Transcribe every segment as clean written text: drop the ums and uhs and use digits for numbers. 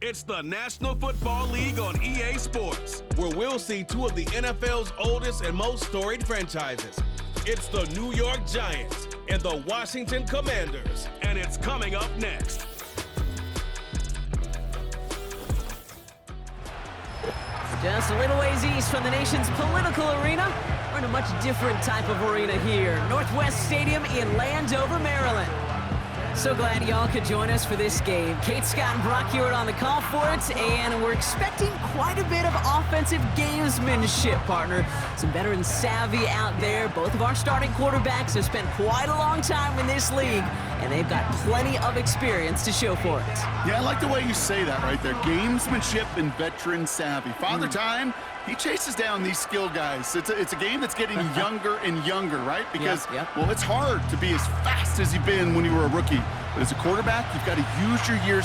It's the National Football League on EA Sports, where we'll see two of the NFL's oldest and most storied franchises. It's the New York Giants and the Washington Commanders, and it's coming up next. Just a little ways east from the nation's political arena, we're in a much different type of arena here. Northwest Stadium in Landover, Maryland. So glad y'all could join us for this game. Kate, Scott, and Brock here on the call for it, and we're expecting quite a bit of offensive gamesmanship, partner. Some veteran savvy out there. Both of our starting quarterbacks have spent quite a long time in this league, and they've got plenty of experience to show for it. Yeah, I like the way you say that right there. Gamesmanship and veteran savvy. Father Time, he chases down these skill guys. It's a game that's getting younger and younger, right? Because, well, it's hard to be as fast as you've been when you were a rookie. But as a quarterback, you've got to use your years.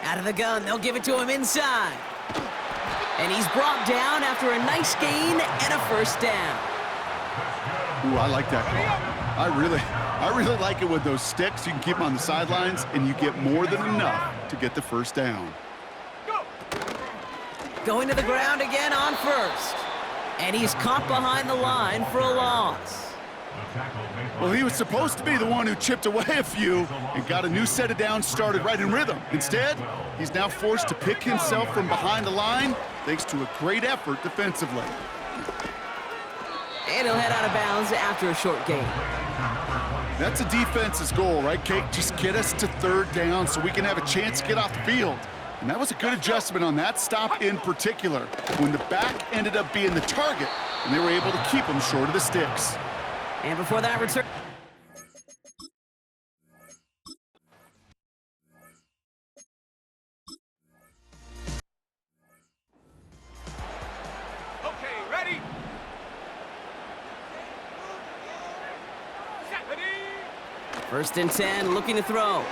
Out of the gun, they'll give it to him inside. And he's brought down after a nice gain and a first down. Ooh, I like that call. I really like it with those sticks. You can keep them on the sidelines, and you get more than enough to get the first down. Going to the ground again on first. And he's caught behind the line for a loss. Well, he was supposed to be the one who chipped away a few and got a new set of downs started right in rhythm. Instead, he's now forced to pick himself from behind the line thanks to a great effort defensively. And he'll head out of bounds after a short gain. That's a defense's goal, right, Kate? Just get us to third down so we can have a chance to get off the field. And that was a good adjustment on that stop in particular, when the back ended up being the target, and they were able to keep him short of the sticks. And before that return... Okay, ready? First and 10, looking to throw.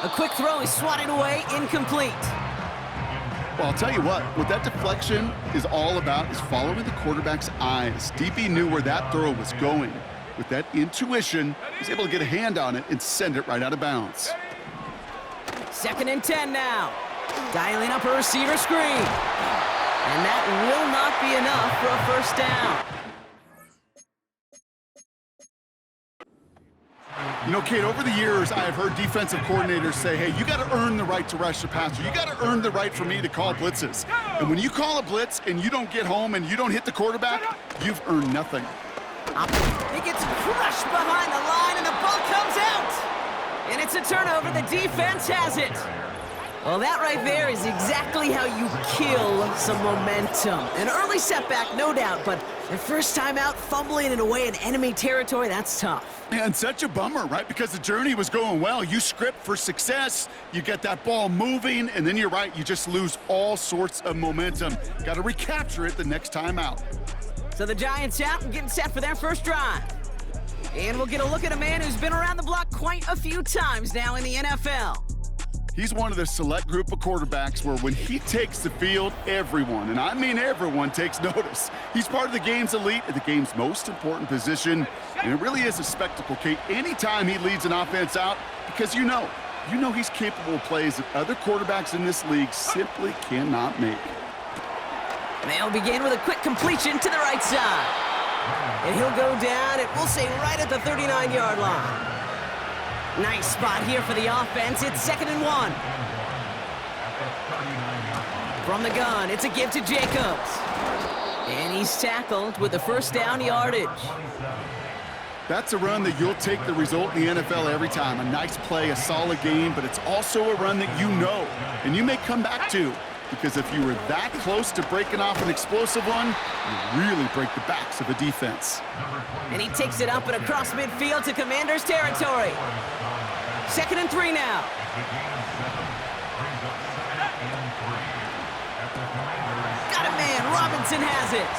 A quick throw is swatted away, incomplete. Well, I'll tell you what that deflection is all about is following the quarterback's eyes. DB knew where that throw was going. With that intuition, he's able to get a hand on it and send it right out of bounds. Second and 10 now. Dialing up a receiver screen. And that will not be enough for a first down. You know, Kate, over the years, I have heard defensive coordinators say, hey, you got to earn the right to rush the passer. You got to earn the right for me to call blitzes. And when you call a blitz and you don't get home and you don't hit the quarterback, you've earned nothing. He gets crushed behind the line, and the ball comes out. And it's a turnover. The defense has it. Well, that right there is exactly how you kill some momentum. An early setback, no doubt, but the first time out, fumbling it away in enemy territory, that's tough. And such a bummer, right? Because the journey was going well. You script for success, you get that ball moving, and then you're right, you just lose all sorts of momentum. Got to recapture it the next time out. So the Giants out and getting set for their first drive. And we'll get a look at a man who's been around the block quite a few times now in the NFL. He's one of the select group of quarterbacks where when he takes the field, everyone, and I mean everyone, takes notice. He's part of the game's elite at the game's most important position, and it really is a spectacle, Kate, anytime he leads an offense out, because you know he's capable of plays that other quarterbacks in this league simply cannot make. They'll begin with a quick completion to the right side. And he'll go down, and we'll say right at the 39-yard line. Nice spot here for the offense. It's 2nd and 1. From the gun, it's a give to Jacobs. And he's tackled with the first down yardage. That's a run that you'll take the result in the NFL every time. A nice play, a solid game, but it's also a run that you know, and you may come back to. Because if you were that close to breaking off an explosive one, you really break the backs of a defense. And he takes it up and across midfield to Commanders territory. 2nd and 3 now. Got a man, Robinson has it.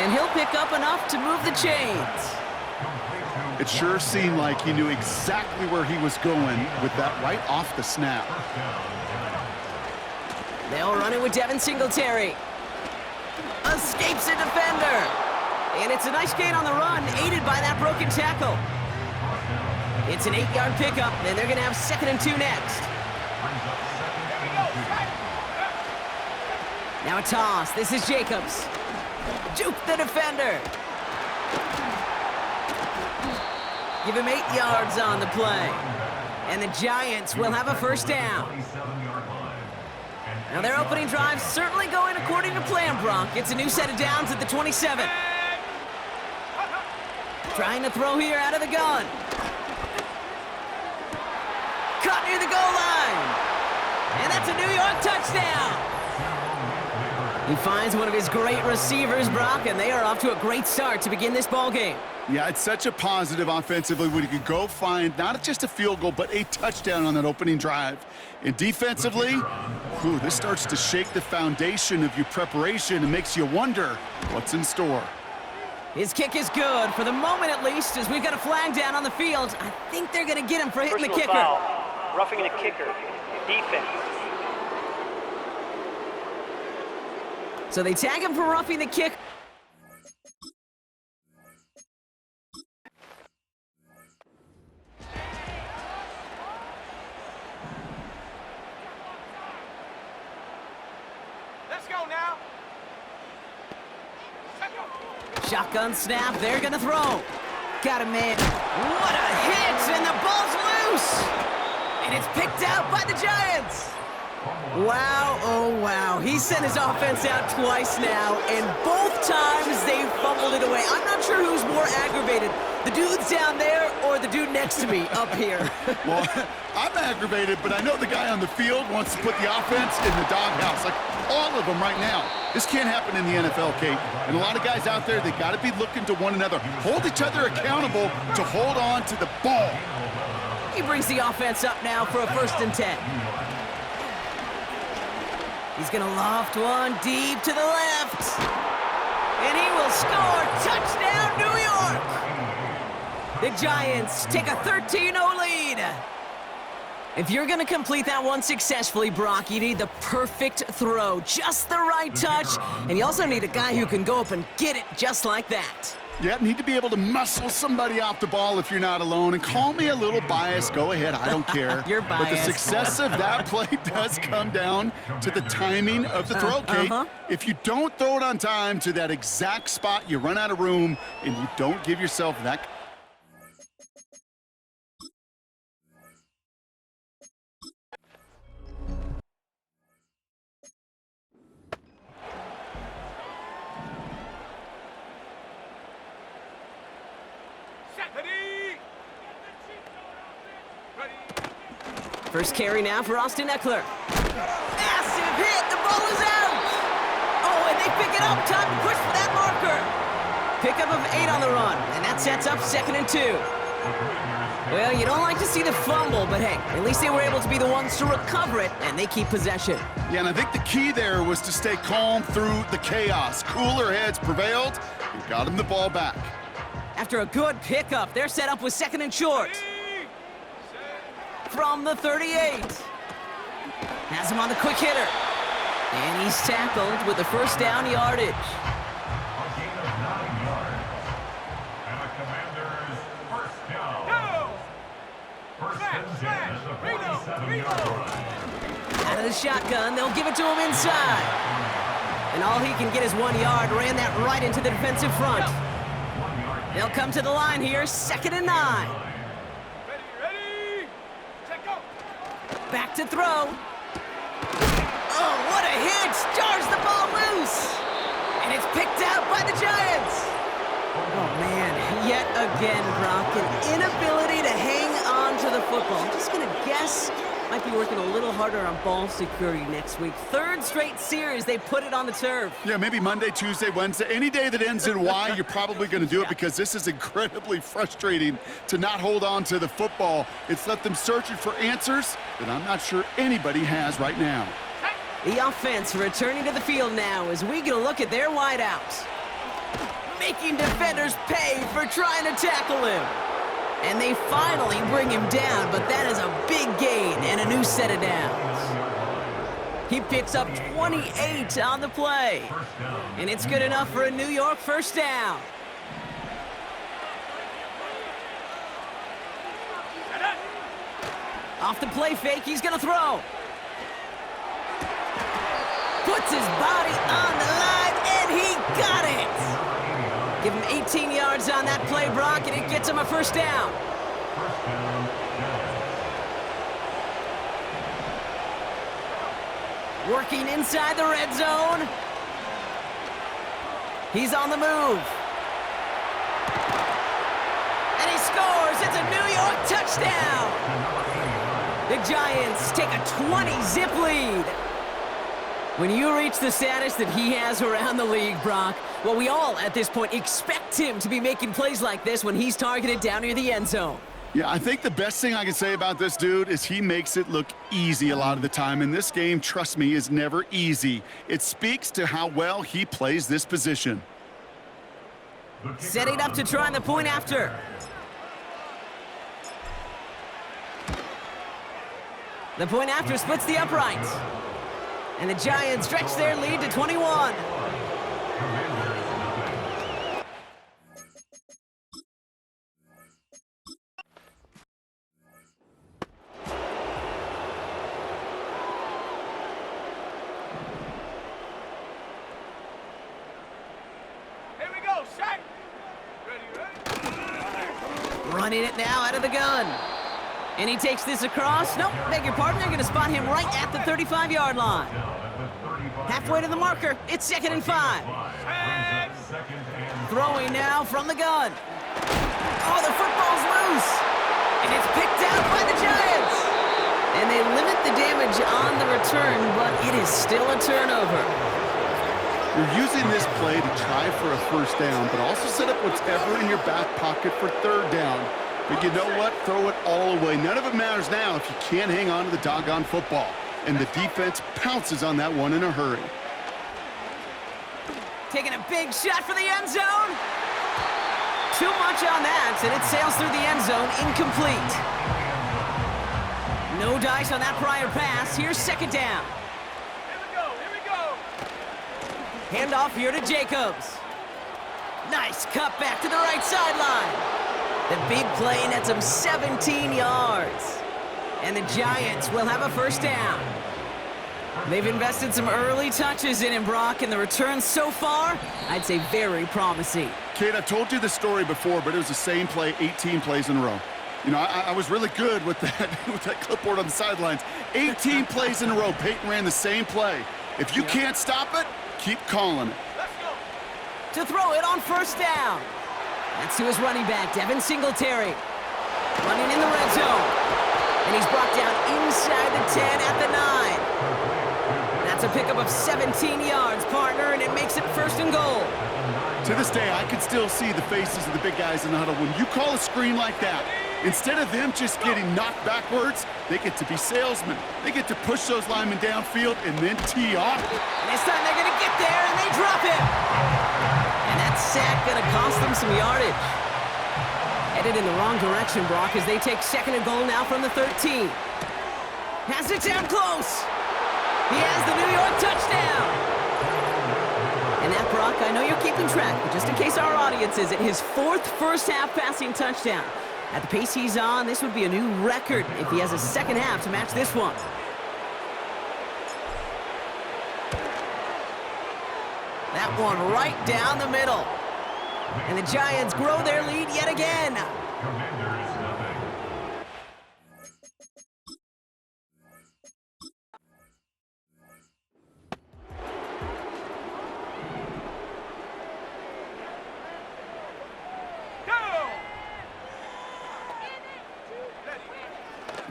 And he'll pick up enough to move the chains. It sure seemed like he knew exactly where he was going with that right off the snap. They'll run it with Devin Singletary. Escapes a defender. And it's a nice gain on the run, aided by that broken tackle. It's an 8-yard pickup, and they're going to have 2nd and 2 next. Now a toss. This is Jacobs. Juke the defender. Give him 8 yards on the play. And the Giants will have a first down. Now their opening drive certainly going according to plan, Brock. It's a new set of downs at the 27. Trying to throw here out of the gun. Caught near the goal line. And that's a New York touchdown. He finds one of his great receivers, Brock, and they are off to a great start to begin this ball game. Yeah, it's such a positive offensively when you can go find not just a field goal, but a touchdown on that opening drive. And defensively, this starts to shake the foundation of your preparation and makes you wonder what's in store. His kick is good, for the moment at least, as we've got a flag down on the field. I think they're going to get him for hitting the kicker. Foul. Roughing the kicker. Defense. So they tag him for roughing the kick. Let's go now. Shotgun snap, they're gonna throw. Got him, man. What a hit, and the ball's loose. And it's picked out by the Giants. Wow, oh wow. He sent his offense out twice now, and both times they fumbled it away. I'm not sure who's more aggravated, the dudes down there or the dude next to me up here. Well, I'm aggravated, but I know the guy on the field wants to put the offense in the doghouse, like all of them right now. This can't happen in the NFL, Kate. And a lot of guys out there, they got to be looking to one another. Hold each other accountable to hold on to the ball. He brings the offense up now for a 1st and 10. He's going to loft one deep to the left. And he will score. Touchdown, New York! The Giants take a 13-0 lead. If you're going to complete that one successfully, Brock, you need the perfect throw, just the right touch, and you also need a guy who can go up and get it just like that. Yeah, need to be able to muscle somebody off the ball if you're not alone. And call me a little biased. Go ahead. I don't care. You're biased. But the success of that play does come down to the timing of the throw, Kate. If you don't throw it on time to that exact spot, you run out of room, and you don't give yourself that. First carry now for Austin Eckler. Massive hit, the ball is out! Oh, and they pick it up, time to push for that marker. Pickup of 8 on the run, and that sets up 2nd and 2. Well, you don't like to see the fumble, but hey, at least they were able to be the ones to recover it, and they keep possession. Yeah, and I think the key there was to stay calm through the chaos. Cooler heads prevailed, and got them the ball back. After a good pickup, they're set up with 2nd and short. From the 38. Has him on the quick hitter. And he's tackled with the 1st down yardage. Out of the shotgun, they'll give it to him inside. And all he can get is 1 yard. Ran that right into the defensive front. They'll come to the line here, 2nd and 9. Back to throw. Oh, what a hit! Jars the ball loose! And it's picked out by the Giants! Oh, man. Yet again, Brock, an inability to hang on to the football. I'm just going to guess might be working a little harder on ball security next week. 3rd straight series, they put it on the turf. Yeah, maybe Monday, Tuesday, Wednesday. Any day that ends in Y, you're probably going to do it because this is incredibly frustrating to not hold on to the football. It's left them searching for answers that I'm not sure anybody has right now. The offense returning to the field now as we get a look at their wideouts. Making defenders pay for trying to tackle him. And they finally bring him down, but that is a big gain and a new set of downs. He picks up 28 on the play. And it's good enough for a New York first down. Off the play fake, he's gonna throw. Puts his body on the line, and he got it! Give him 18 yards on that play, Brock, and it gets him a first down. Working inside the red zone. He's on the move. And he scores! It's a New York touchdown! The Giants take a 20-zip lead. When you reach the status that he has around the league, Brock, well, we all, at this point, expect him to be making plays like this when he's targeted down near the end zone. Yeah, I think the best thing I can say about this dude is he makes it look easy a lot of the time. And this game, trust me, is never easy. It speaks to how well he plays this position. Setting up to try the point after. The point after splits the uprights. And the Giants stretch their lead to 21. Here we go, set. Ready. Running it now out of the gun. And he takes this across. Nope, beg your pardon. They're going to spot him right at the 35-yard line. Halfway to the marker. It's 2nd and 5. Throwing now from the gun. Oh, the football's loose. And it's picked out by the Giants. And they limit the damage on the return, but it is still a turnover. You're using this play to try for a first down, but also set up whatever in your back pocket for 3rd down. But you know what? Throw it all away. None of it matters now if you can't hang on to the doggone football. And the defense pounces on that one in a hurry. Taking a big shot for the end zone. Too much on that, and it sails through the end zone, incomplete. No dice on that prior pass. Here's 2nd down. Here we go. Handoff here to Jacobs. Nice cut back to the right sideline. The big play nets him 17 yards. And the Giants will have a first down. They've invested some early touches in him, Brock, and the returns so far, I'd say very promising. Kate, I've told you this story before, but it was the same play 18 plays in a row. You know, I was really good with that, with that clipboard on the sidelines. 18 plays in a row. Peyton ran the same play. If you can't stop it, keep calling it. Let's go. To throw it on first down. That's to his running back, Devin Singletary. Running in the red zone. And he's brought down inside the 10 at the 9. That's a pickup of 17 yards, partner, and it makes it 1st and goal. To this day, I can still see the faces of the big guys in the huddle. When you call a screen like that, instead of them just getting knocked backwards, they get to be salesmen. They get to push those linemen downfield and then tee off. And this time they're going to get there, and they drop him. And that sack going to cost them some yardage. Headed in the wrong direction, Brock, as they take 2nd and goal now from the 13. Has it down close. He has the New York touchdown. And that, Brock, I know you're keeping track, but just in case our audience isn't, his 4th first-half passing touchdown. At the pace he's on, this would be a new record if he has a second half to match this one. That one right down the middle. And the Giants grow their lead yet again.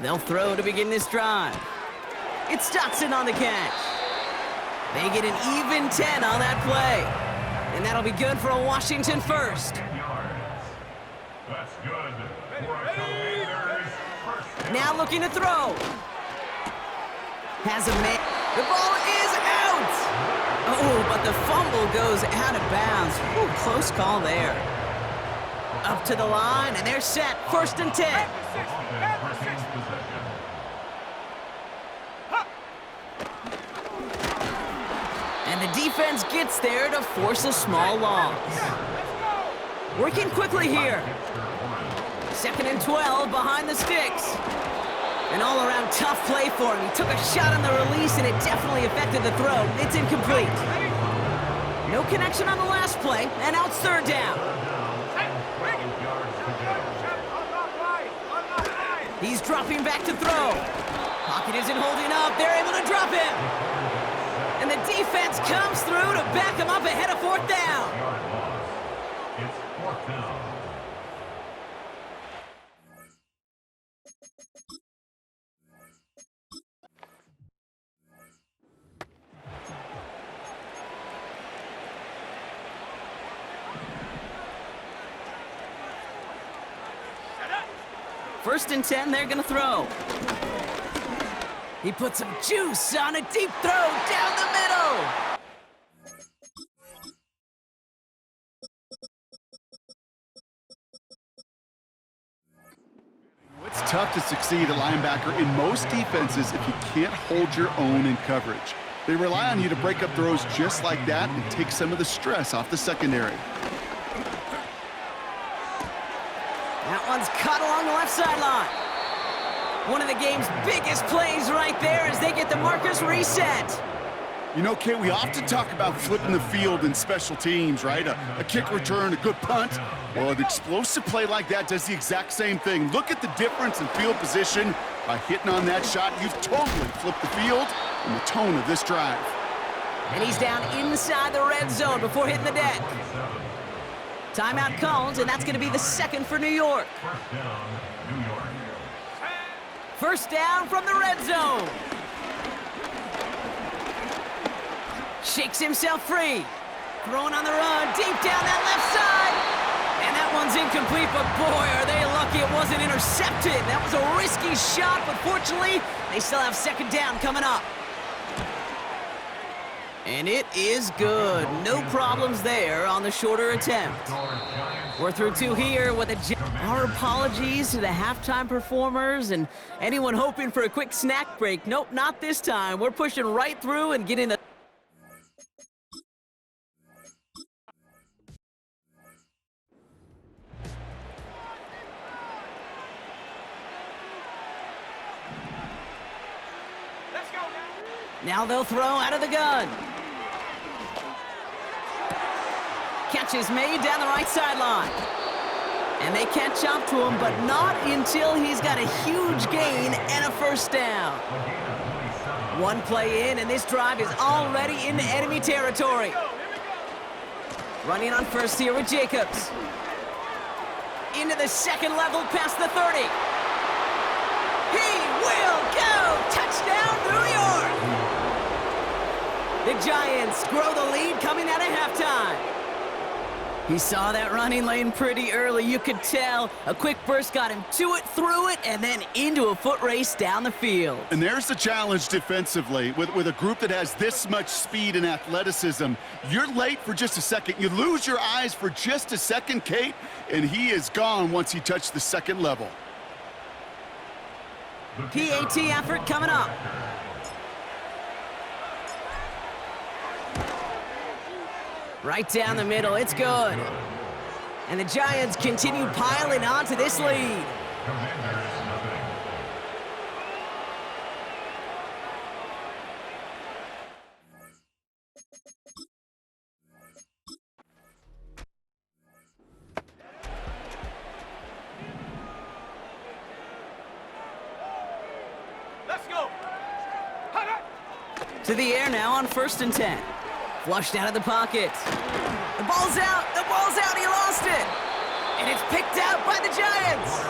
They'll throw to begin this drive. It's Dotson on the catch. They get an even 10 on that play. And that'll be good for a Washington first. That's good. Now looking to throw. Has a man. The ball is out. Oh, but the fumble goes out of bounds. Ooh, close call there. Up to the line, and they're set. 1st and 10. And the defense gets there to force a small loss. Working quickly here. 2nd and 12 behind the sticks. An all-around tough play for him. He took a shot on the release, and it definitely affected the throw. It's incomplete. No connection on the last play, and now it's 3rd down. He's dropping back to throw. Pocket isn't holding up. They're able to drop him. And the defense comes through to back him up ahead of 4th down. It's 4th down. First and 10, they're going to throw. He puts some juice on a deep throw down the middle. It's tough to succeed at linebacker in most defenses if you can't hold your own in coverage. They rely on you to break up throws just like that and take some of the stress off the secondary. That one's cut along the left sideline. One of the game's biggest plays right there as they get the markers reset. You know, Kate, we often talk about flipping the field in special teams, right? A kick return, a good punt. Well, an explosive play like that does the exact same thing. Look at the difference in field position. By hitting on that shot, you've totally flipped the field and the tone of this drive. And he's down inside the red zone before hitting the deck. Timeout called, and that's going to be the 2nd for New York. 1st down, New York. 1st down from the red zone. Shakes himself free. Throwing on the run, deep down that left side. And that one's incomplete, but boy, are they lucky it wasn't intercepted. That was a risky shot, but fortunately, they still have 2nd down coming up. And it is good. No problems there on the shorter attempt. We're through 2 here with our apologies to the halftime performers and anyone hoping for a quick snack break. Nope, not this time. We're pushing right through and getting the... Let's go now. Now they'll throw out of the gun. Catch is made down the right sideline. And they catch up to him, but not until he's got a huge gain and a 1st down. 1 play in, and this drive is already into enemy territory. Running on 1st here with Jacobs. Into the 2nd level past the 30. He will go! Touchdown, New York! The Giants grow the lead coming out of halftime. He saw that running lane pretty early. You could tell a quick burst got him to it, through it, and then into a foot race down the field. And there's the challenge defensively. With a group that has this much speed and athleticism, you're late for just a second. You lose your eyes for just a second, Kate, and he is gone once he touched the 2nd level. PAT effort coming up. Right down the middle, it's good. And the Giants continue piling on to this lead. Let's go. To the air now on 1st and 10. Flushed out of the pocket. The ball's out, he lost it. And it's picked out by the Giants.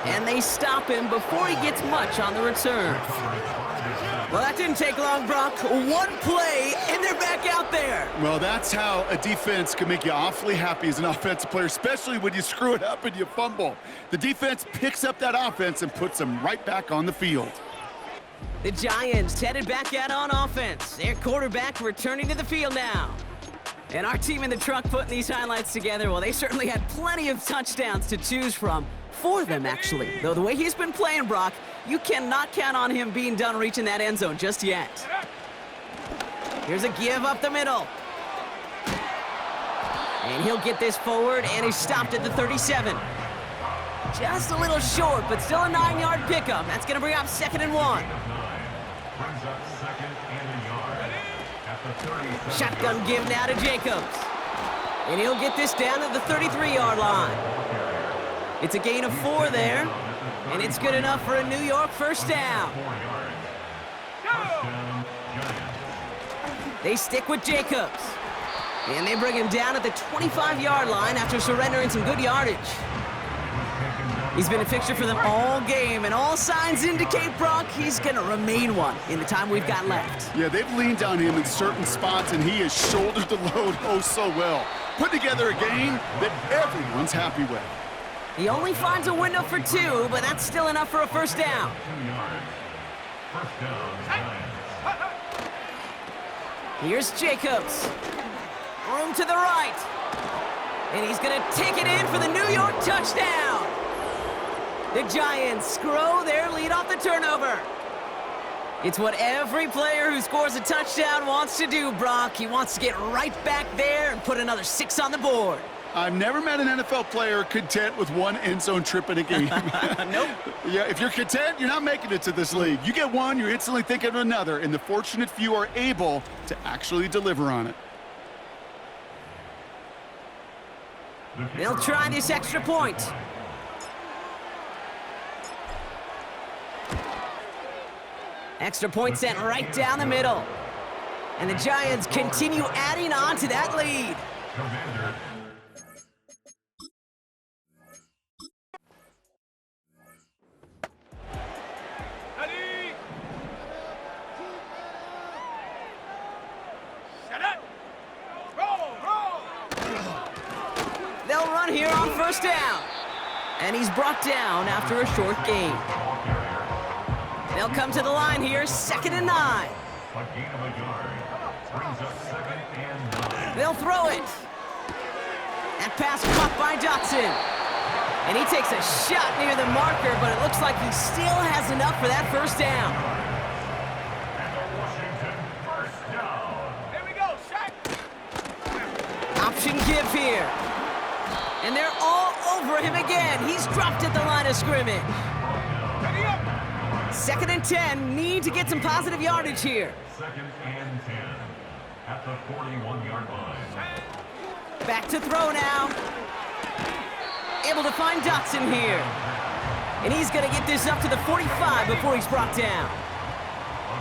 And they stop him before he gets much on the return. Well, that didn't take long, Brock. 1 play, and they're back out there. Well, that's how a defense can make you awfully happy as an offensive player, especially when you screw it up and you fumble. The defense picks up that offense and puts them right back on the field. The Giants headed back out on offense. Their quarterback returning to the field now. And our team in the truck putting these highlights together, well, they certainly had plenty of touchdowns to choose from. 4 of them, actually. Though the way he's been playing, Brock, you cannot count on him being done reaching that end zone just yet. Here's a give up the middle. And he'll get this forward, and he's stopped at the 37. Just a little short, but still a 9-yard pickup. That's going to bring up 2nd and 1. Brings up 2nd and a yard at the 37. Shotgun give now to Jacobs. And he'll get this down at the 33-yard line. It's a gain of 4 there, and it's good enough for a New York first down. They stick with Jacobs. And they bring him down at the 25-yard line after surrendering some good yardage. He's been a fixture for them all game, and all signs indicate, Brock, he's going to remain one in the time we've got left. Yeah, they've leaned on him in certain spots, and he has shouldered the load oh so well. Put together a game that everyone's happy with. He only finds a window for 2, but that's still enough for a first down. 2 yards. First down, Giants. Here's Jacobs. Room to the right. And he's going to take it in for the New York touchdown. The Giants grow their lead off the turnover. It's what every player who scores a touchdown wants to do, Brock. He wants to get right back there and put another 6 on the board. I've never met an NFL player content with one end zone trip in a game. Nope. Yeah, if you're content, you're not making it to this league. You get one, you're instantly thinking of another, and the fortunate few are able to actually deliver on it. They'll try this extra point. Extra point sent right down the middle. And the Giants continue adding on to that lead. Commander. Ready? Set up. Roll. They'll run here on first down. And he's brought down after a short gain. They'll come to the line here, 2nd and 9. A gain of a yard. Brings up 2nd and 9. They'll throw it. That pass caught by Dotson. And he takes a shot near the marker, but it looks like he still has enough for that first down. And the Washington first down. Here we go, shot. Option give here. And they're all over him again. He's dropped at the line of scrimmage. Ready up. 2nd and 10, need to get some positive yardage here. 2nd and 10 at the 41-yard line. Back to throw now. Able to find Dotson here. And he's going to get this up to the 45 before he's brought down.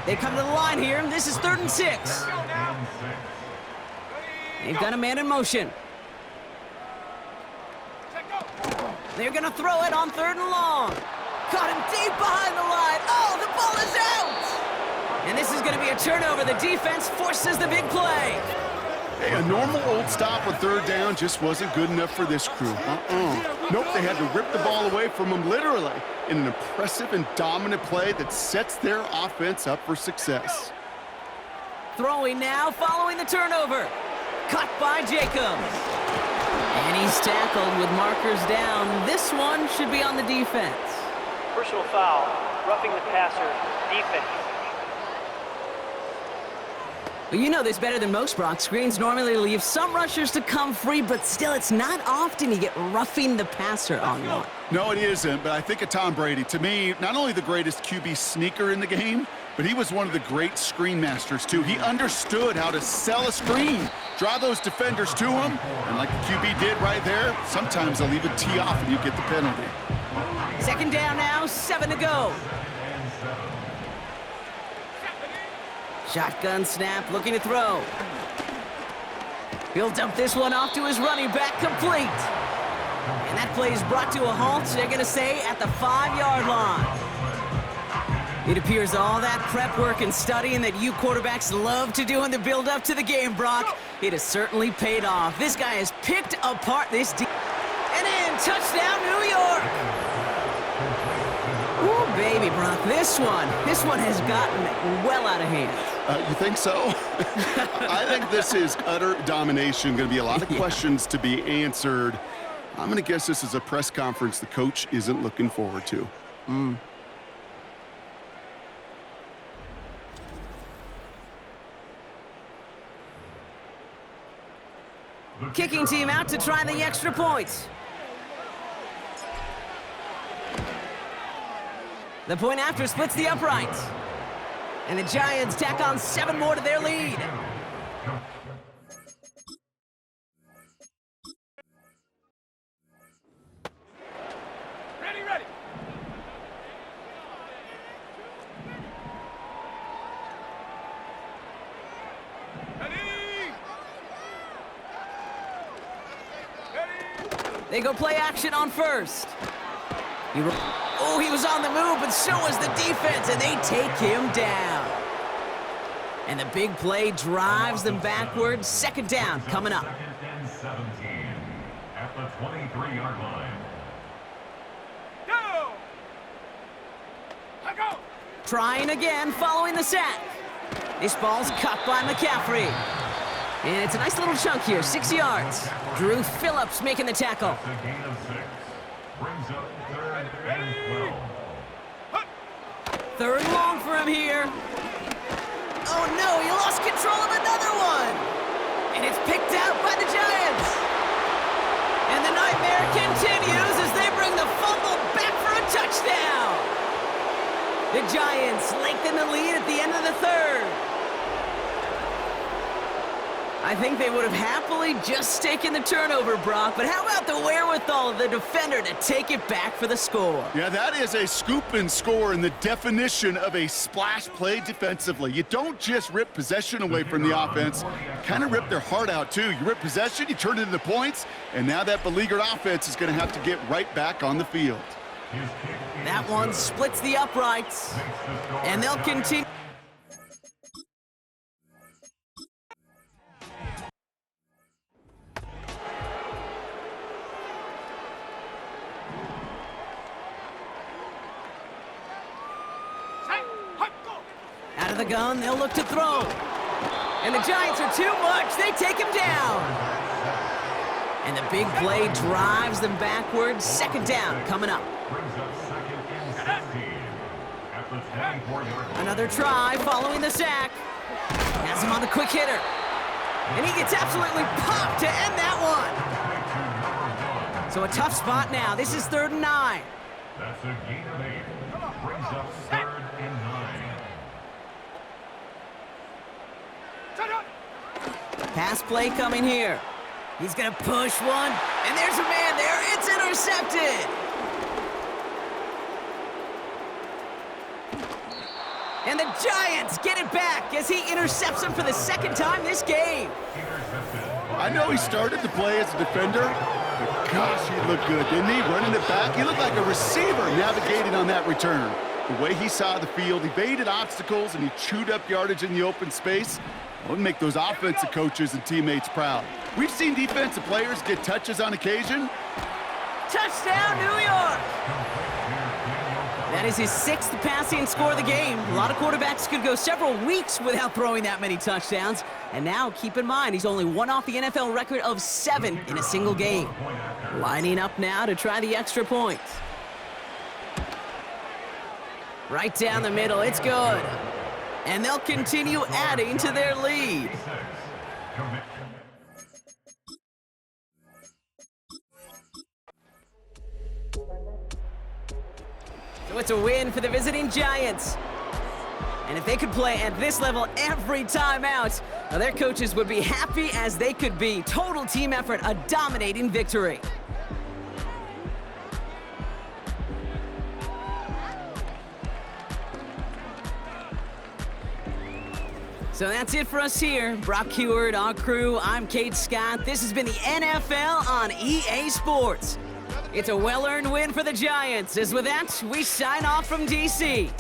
They come to the line here. This is 3rd and 6. They've got a man in motion. They're going to throw it on 3rd and long. Caught him deep behind the line. Oh, the ball is out! And this is going to be a turnover. The defense forces the big play. Hey, a normal old stop with 3rd down just wasn't good enough for this crew. Nope, they had to rip the ball away from him literally in an impressive and dominant play that sets their offense up for success. Throwing now, following the turnover. Caught by Jacobs. And he's tackled with markers down. This one should be on the defense. Personal foul, roughing the passer, defense. Well, you know this better than most, Brock. Screens normally leave some rushers to come free, but still, it's not often you get roughing the passer on one. No, it isn't, but I think of Tom Brady. To me, not only the greatest QB sneaker in the game, but he was one of the great screen masters, too. He understood how to sell a screen, draw those defenders to him, and like the QB did right there, sometimes they'll even tee off and you get the penalty. 2nd down now, 7 to go. Shotgun snap, looking to throw. He'll dump this one off to his running back, complete. And that play is brought to a halt, they're going to say, at the 5-yard line. It appears all that prep work and studying that you quarterbacks love to do in the build-up to the game, Brock, it has certainly paid off. This guy has picked apart this team. And in, touchdown, New York! Ooh, baby, Brock, this one has gotten well out of hand. You think so? I think this is utter domination. Going to be a lot of questions to be answered. I'm going to guess this is a press conference the coach isn't looking forward to. Kicking team out to try the extra point. The point after splits the uprights. And the Giants tack on 7 more to their lead. Ready, ready. Ready. Ready. They go play action on first. He was on the move, but so was the defense, and they take him down. And the big play drives them backwards. Second down coming up. 2nd and 17 at the 23-yard line. Go. Go. Trying again following the sack. This ball's caught by McCaffrey. And it's a nice little chunk here, 6 yards. Drew Phillips making the tackle. That's a gain of 6. Brings up 3rd and 12. 3rd and long for him here. Oh no, he lost control of another one. And it's picked out by the Giants. And the nightmare continues as they bring the fumble back for a touchdown. The Giants lengthen the lead at the end of the 3rd. I think they would have happily just taken the turnover, Brock, but how about the wherewithal of the defender to take it back for the score? Yeah, that is a scoop and score in the definition of a splash play defensively. You don't just rip possession away from the offense, you kind of rip their heart out too. You rip possession, you turn it into points, and now that beleaguered offense is going to have to get right back on the field. That one splits the uprights, and they'll continue. Out of the gun, they'll look to throw. And the Giants are too much. They take him down. And the big play drives them backwards. Second down coming up. Brings up 2nd and 16 at the 24-yard line. Another try following the sack. Has him on the quick hitter. And he gets absolutely popped to end that one. So a tough spot now. This is 3rd and 9. That's a gain of 8. Brings up 3rd and 9. Pass play coming here. He's going to push one, and there's a man there. It's intercepted. And the Giants get it back as he intercepts him for the 2nd time this game. I know he started the play as a defender, but gosh, he looked good, didn't he? Running it back, he looked like a receiver navigating on that return. The way he saw the field, evaded obstacles, and he chewed up yardage in the open space. It would make those offensive coaches and teammates proud. We've seen defensive players get touches on occasion. Touchdown, New York! That is his 6th passing score of the game. A lot of quarterbacks could go several weeks without throwing that many touchdowns. And now, keep in mind, he's only one off the NFL record of 7 in a single game. Lining up now to try the extra point. Right down the middle, it's good. And they'll continue adding to their lead. So it's a win for the visiting Giants. And if they could play at this level every time out, well, their coaches would be happy as they could be. Total team effort, a dominating victory. So that's it for us here. Brock Heward, our crew, I'm Kate Scott. This has been the NFL on EA Sports. It's a well-earned win for the Giants. As with that, we sign off from DC.